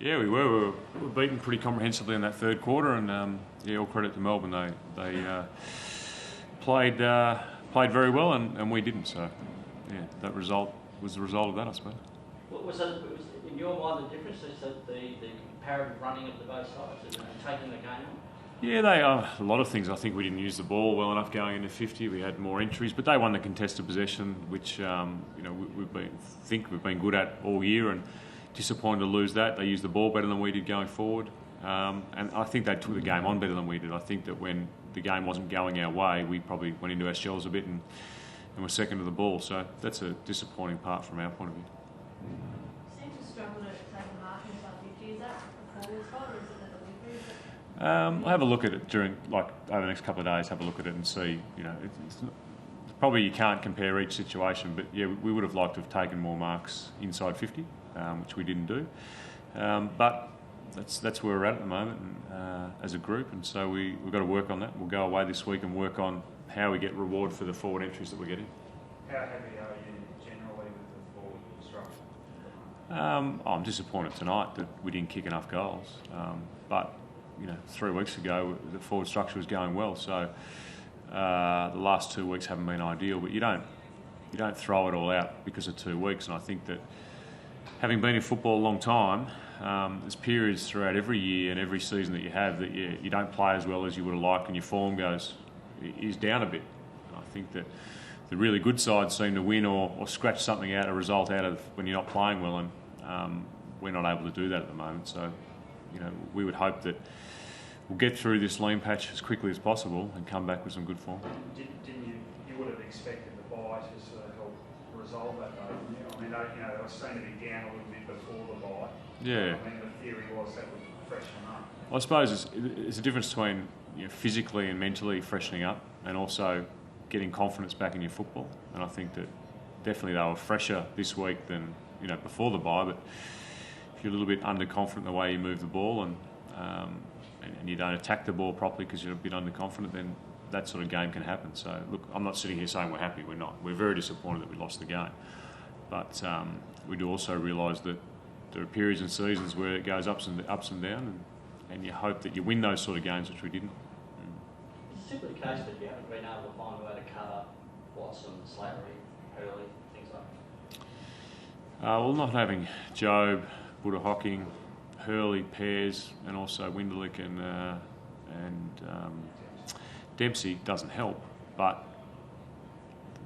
Yeah, we were beaten pretty comprehensively in that third quarter, and all credit to Melbourne. They played very well, and we didn't. So, yeah, that result was the result of that, I suppose. What was in your mind the difference is that the comparative running of the both sides and taking the game on? Yeah, they are a lot of things. I think we didn't use the ball well enough going into 50. We had more entries, but they won the contested possession, which we've been good at all year, and disappointed to lose that. They used the ball better than we did going forward, and I think they took the game on better than we did. I think that when the game wasn't going our way, we probably went into our shells a bit and were second to the ball. So that's a disappointing part from our point of view. You seem to struggle to take a mark in subject. Is that a forward spot or is it a delivery? I'll have a look at it over the next couple of days. Have a look at it and see. Probably you can't compare each situation, but yeah, we would have liked to have taken more marks inside 50, which we didn't do. But that's where we're at the moment as a group, and so we've got to work on that. We'll go away this week and work on how we get reward for the forward entries that we're getting. How happy are you generally with the forward structure? I'm disappointed tonight that we didn't kick enough goals, but 3 weeks ago the forward structure was going well. So the last 2 weeks haven't been ideal, but you don't throw it all out because of 2 weeks. And I think that having been in football a long time, there's periods throughout every year and every season that you have that you don't play as well as you would have liked, and your form is down a bit. And I think that the really good sides seem to win or scratch something out, a result out of when you're not playing well, and we're not able to do that at the moment. So, we would hope that we'll get through this lean patch as quickly as possible and come back with some good form. Didn't you would have expected the bye to sort of help resolve that, though? I mean, they were seen to be down a little bit before the bye. Yeah. I mean, the theory was that would freshen up. I suppose it's a difference between physically and mentally freshening up, and also getting confidence back in your football. And I think that definitely they were fresher this week than before the bye. But if you're a little bit underconfident the way you move the ball and you don't attack the ball properly because you're a bit underconfident, then that sort of game can happen. So look, I'm not sitting here saying we're happy. We're not. We're very disappointed that we lost the game. But we do also realise that there are periods and seasons where it goes ups and down, and you hope that you win those sort of games, which we didn't. Is it simply the case that you haven't been able to find a way to cover Watson, Slattery, Hurley, things like that? Well, not having Jobe, Buddha Hocking, Hurley, Pears, and also Winderlick and Dempsey doesn't help. But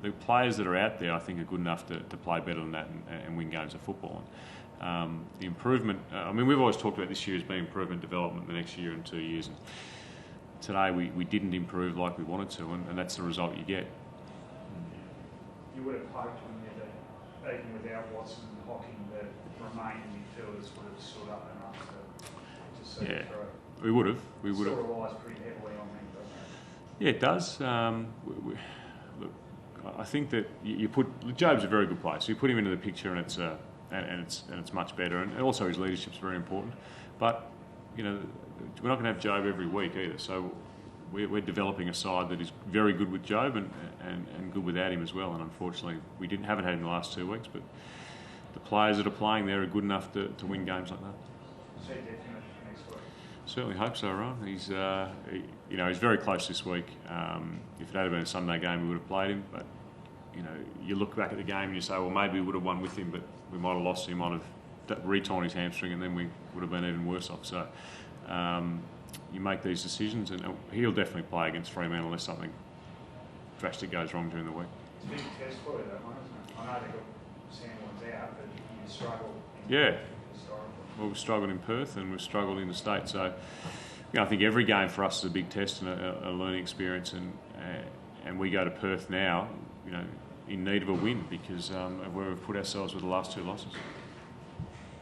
the players that are out there, I think, are good enough to play better than that and win games of football. The improvement, we've always talked about this year as being improvement development the next year and 2 years. And today we didn't improve like we wanted to, and that's the result you get. You would have hoped that even without Watson and Hocking, the remaining midfielders would have stood up enough to see it through. We would have. It sort of relies pretty heavily on them, doesn't it? Yeah, it does. Look, I think that you put Jobe's a very good player, so you put him into the picture, and it's much better, and also his leadership's very important. But we're not going to have Jobe every week either. So we're developing a side that is very good with Jobe and good without him as well. And unfortunately, we haven't had him the last 2 weeks. But the players that are playing there are good enough to win games like that. So definitely next week. Certainly hope so, Ron. He's he's very close this week. If it had been a Sunday game, we would have played him. But you look back at the game and you say, well, maybe we would have won with him, but we might have lost him, might have re-torn his hamstring, and then we would have been even worse off. So you make these decisions, and he'll definitely play against Fremantle unless something drastic goes wrong during the week. It's a big test for you, that one, isn't it? I know they've got Sandwin's out, but you struggle. Yeah. Well, we've struggled in Perth and we've struggled in the States. So I think every game for us is a big test and a learning experience, and we go to Perth now, in need of a win because of where we've put ourselves with the last 2 losses.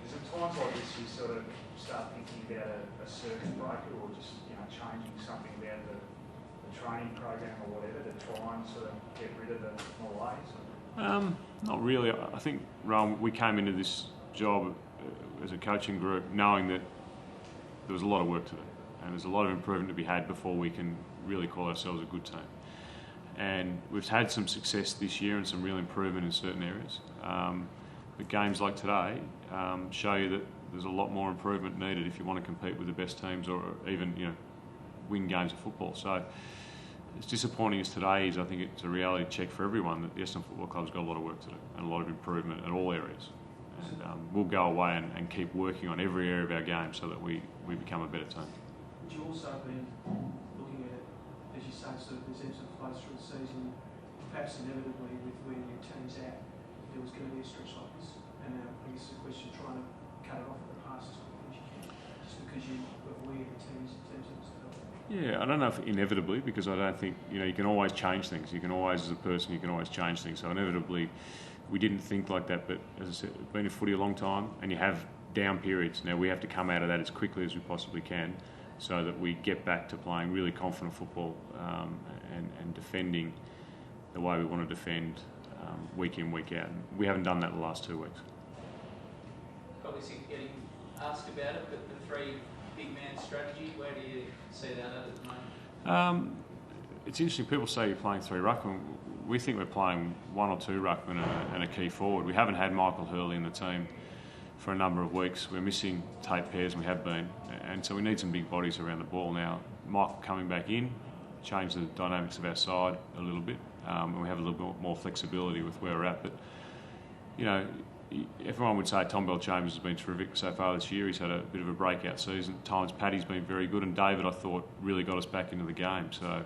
Is it times like this you sort of start thinking about a circuit breaker or just changing something about the training program or whatever to try and sort of get rid of the malaise? Not really. I think, Rowan, we came into this job as a coaching group knowing that there was a lot of work to do and there's a lot of improvement to be had before we can really call ourselves a good team. And we've had some success this year and some real improvement in certain areas. But games like today show you that there's a lot more improvement needed if you want to compete with the best teams or even win games of football. So as disappointing as today is, I think it's a reality check for everyone that the Essendon Football Club's got a lot of work to do and a lot of improvement in all areas. And we'll go away and keep working on every area of our game so that we become a better team. Would you also be looking at it, as you say, sort of as ebbs and flows through the season, perhaps inevitably with where your team's at, if there was going to be a stretch like this? And I guess the question, trying to cut it off at the pass as quickly as you can, just because you're aware the teams in terms of its development. Yeah, I don't know if inevitably, because I don't think, you can always change things. You can always, as a person, you can always change things. So inevitably, we didn't think like that, but as I said, it's been in footy a long time, and you have down periods. Now we have to come out of that as quickly as we possibly can, so that we get back to playing really confident football and defending the way we want to defend week in, week out. And we haven't done that the last 2 weeks. Obviously getting asked about it, but the three big man strategy, where do you see that at the moment? It's interesting, people say you're playing three ruckmen. We think we're playing one or two ruckmen and a key forward. We haven't had Michael Hurley in the team for a number of weeks. We're missing Tate Pears, and we have been. And so we need some big bodies around the ball now. Michael coming back in, change the dynamics of our side a little bit. And we have a little bit more flexibility with where we're at. But, everyone would say Tom Bell-Chambers has been terrific so far this year. He's had a bit of a breakout season. At times Paddy's been very good, and David, I thought, really got us back into the game. So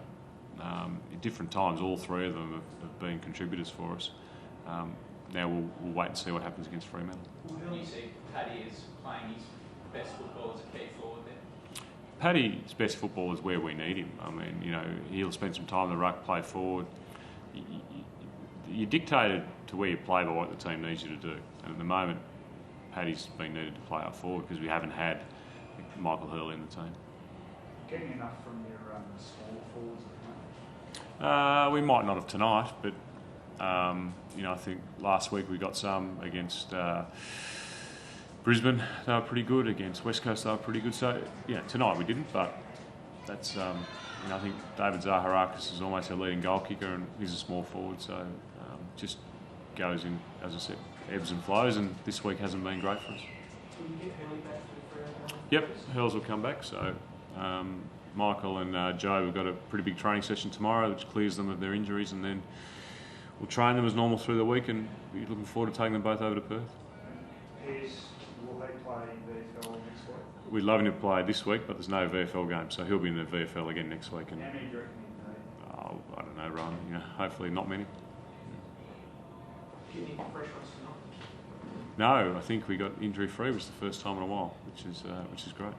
at different times, all three of them have been contributors for us. Now we'll wait and see what happens against Fremantle. Do you see Paddy as playing his best football as a key forward there? Paddy's best football is where we need him. I mean, he'll spend some time in the ruck, play forward. You're dictated to where you play by what the team needs you to do. And at the moment, Paddy's been needed to play up forward because we haven't had Michael Hurley in the team. Getting enough from your small forwards at the moment? We might not have tonight, but I think last week we got some against Brisbane. They were pretty good. Against West Coast, they were pretty good. So tonight we didn't, but that's I think David Zaharakis is almost our leading goal kicker, and he's a small forward. So just goes in, as I said, ebbs and flows, and this week hasn't been great for us. Will you get Hurley back for the Freo? Yep, Hurls will come back. So Michael and Joe, we've got a pretty big training session tomorrow, which clears them of their injuries, and then we'll train them as normal through the week, and we're looking forward to taking them both over to Perth. Pears, will he play VFL next week? We'd love him to play this week, but there's no VFL game, so he'll be in the VFL again next week. And How many do you reckon he'd need? I don't know, Ryan. Hopefully not many. Do you need fresh ones tonight? No, I think we got injury free, which is the first time in a while, which is great.